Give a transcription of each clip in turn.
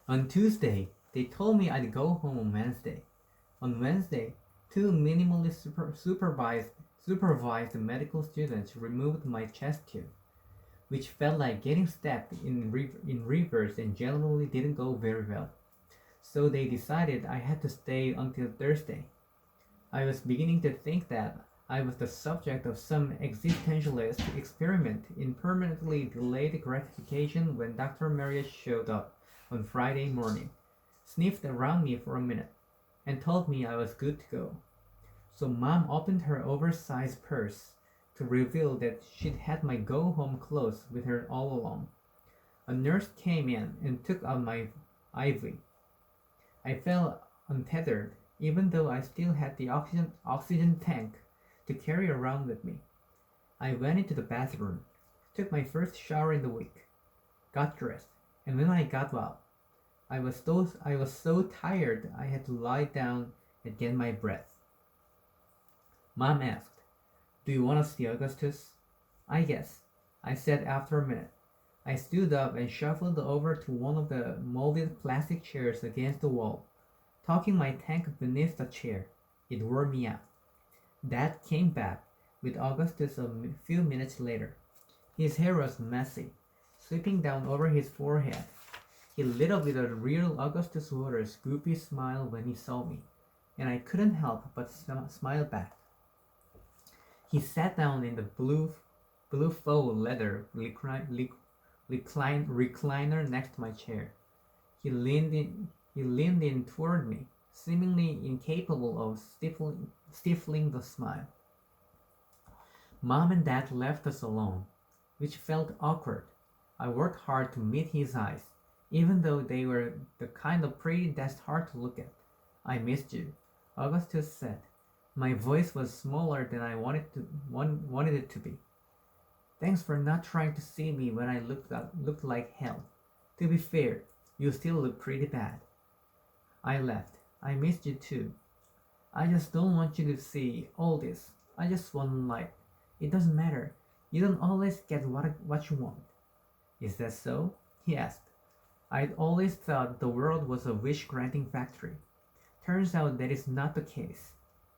On Tuesday, they told me I'd go home on Wednesday. On Wednesday, two minimally supervised medical students removed my chest tube, which felt like getting stepped in reverse and generally didn't go very well. So they decided I had to stay until Thursday. I was beginning to think that I was the subject of some existentialist experiment in permanently delayed gratification when Dr. Marriott showed up on Friday morning, sniffed around me for a minute, and told me I was good to go. So Mom opened her oversized purse to reveal that she'd had my go home clothes with her all along. A nurse came in and took out my IV. I felt untethered, even though I still had the oxygen tank to carry around with me. I went into the bathroom, took my first shower in the week, got dressed, and when I got out, I was so tired I had to lie down and get my breath. Mom asked, "Do you want to see Augustus?" "I guess," I said after a minute. I stood up and shuffled over to one of the molded plastic chairs against the wall, tucking my tank beneath the chair. It wore me out. Dad came back with Augustus a few minutes later. His hair was messy, sweeping down over his forehead. He lit up with a real Augustus Waters goofy smile when he saw me, and I couldn't help but smile back. He sat down in the blue faux leather recliner next to my chair. He leaned in toward me, seemingly incapable of stifling the smile. Mom and Dad left us alone, which felt awkward. I worked hard to meet his eyes, even though they were the kind of pretty that's hard to look at. "I missed you," Augustus said. My voice was smaller than I wanted it to be. "Thanks for not trying to see me when I looked like hell. To be fair, you still look pretty bad." I laughed. "I missed you too. I just don't want you to see all this. I just want light. It doesn't matter. You don't always get what you want." "Is that so?" he asked. I'd always thought the world was a wish-granting factory. "Turns out that is not the case,"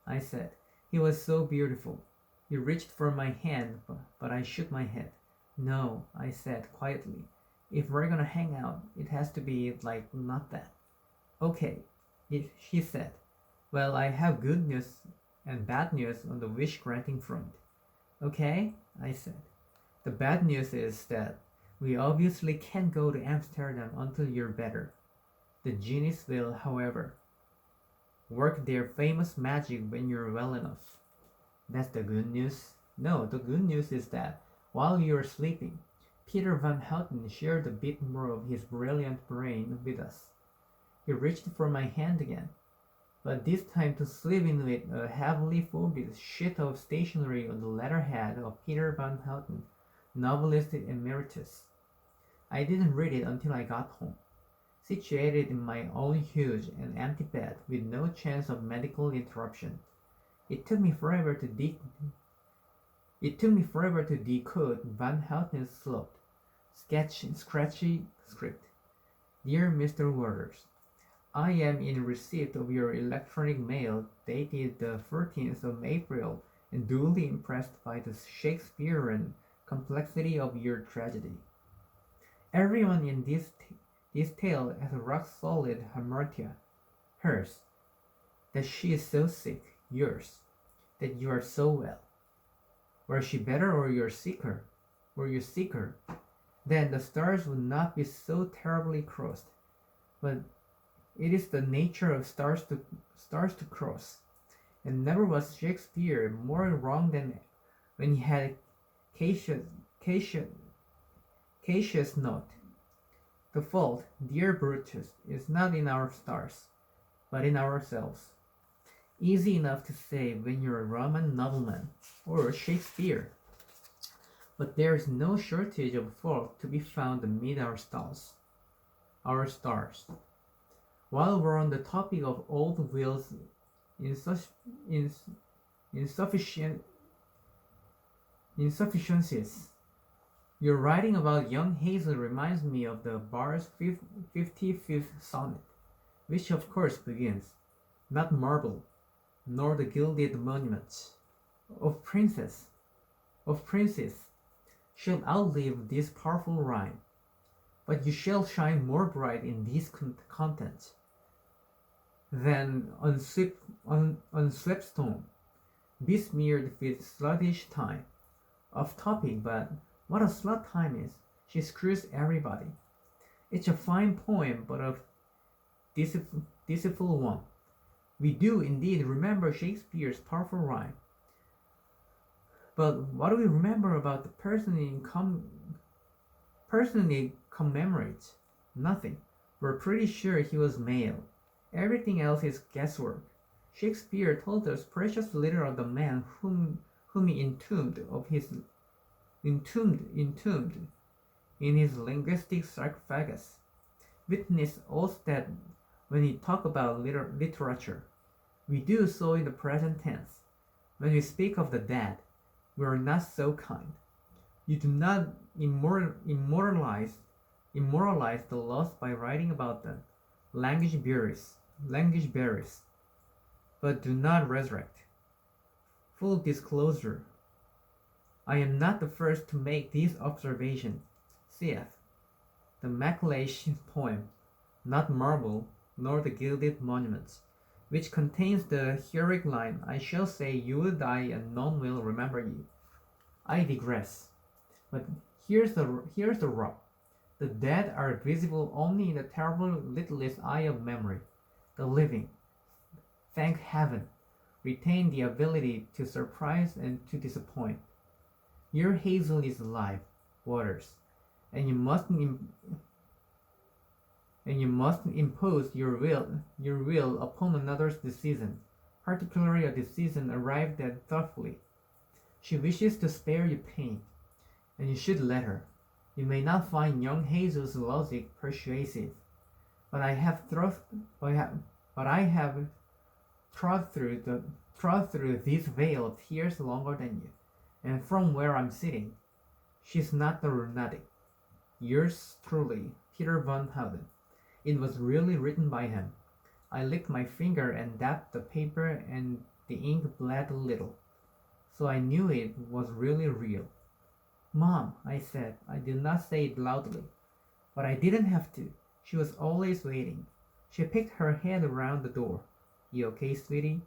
I said. "He was so beautiful." He reached for my hand, but I shook my head. "No," I said quietly. "If we're gonna hang out, it has to be like not that." "Okay," he said. "Well, I have good news and bad news on the wish-granting front." "Okay," I said. "The bad news is that we obviously can't go to Amsterdam until you're better. The genies will, however, work their famous magic when you're well enough." "That's the good news?" "No, the good news is that while you're sleeping, Peter Van Houten shared a bit more of his brilliant brain with us." He reached for my hand again, but this time to slip in with a heavily folded sheet of stationery on the letterhead of Peter Van Houten, novelist emeritus. I didn't read it until I got home, situated in my own huge and empty bed with no chance of medical interruption. It took me forever to decode Van Houten's sloped, scratchy script. "Dear Mr. Waters, I am in receipt of your electronic mail dated the 14th of April and duly impressed by the Shakespearean complexity of your tragedy. Everyone in this tale has a rock-solid hamartia. Hers, that she is so sick; yours, that you are so well. Were she better or were you sicker, then the stars would not be so terribly crossed. But it is the nature of stars to cross, and never was Shakespeare more wrong than when he had Cassius, Cassius, Cassius note. The fault, dear Brutus, is not in our stars, but in ourselves. Easy enough to say when you're a Roman nobleman or Shakespeare, but there is no shortage of fault to be found amid our stars. While we're on the topic of old Will's insus- insufficient insufficiencies, Your writing about young Hazel reminds me of the bar's 55th sonnet, which of course begins, not marble, nor the gilded monuments of princes shall outlive this powerful rhyme, but you shall shine more bright in these contents than unswept stone, besmeared with sluttish time. Off topic, but what a slut time is. She screws everybody. It's a fine poem, but a deceitful one. We do indeed remember Shakespeare's powerful rhyme, but what do we remember about the person it commemorates? Nothing. We're pretty sure he was male. Everything else is guesswork. Shakespeare told us precious little of the man whom he entombed in his linguistic sarcophagus. Witness Olsted when we talk about literature. We do so in the present tense. When we speak of the dead, we are not so kind. You do not immortalize the lost by writing about them. Language buries, but do not resurrect. Full disclosure. I am not the first to make these observations. Cf. The Macleish poem, not marble, nor the gilded monuments, which contains the heroic line, I shall say you will die and none will remember you. I digress. But here's the rub. The dead are visible only in the terrible littlest eye of memory. The living, thank heaven, retain the ability to surprise and to disappoint. Your Hazel is alive, Waters, and you must impose your will upon another's decision, particularly a decision arrived at thoughtfully. She wishes to spare you pain, and you should let her. You may not find young Hazel's logic persuasive, but I have trod through this veil of tears longer than you, and from where I'm sitting, she's not the lunatic. Yours truly, Peter Van Houten. It was really written by him. I licked my finger and dabbed the paper, and the ink bled a little, so I knew it was really real. Mom, I said. I did not say it loudly, but I didn't have to. She was always waiting. She picked her head around the door. You okay, sweetie?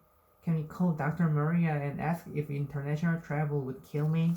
Can we call Dr. Maria and ask if international travel would kill me?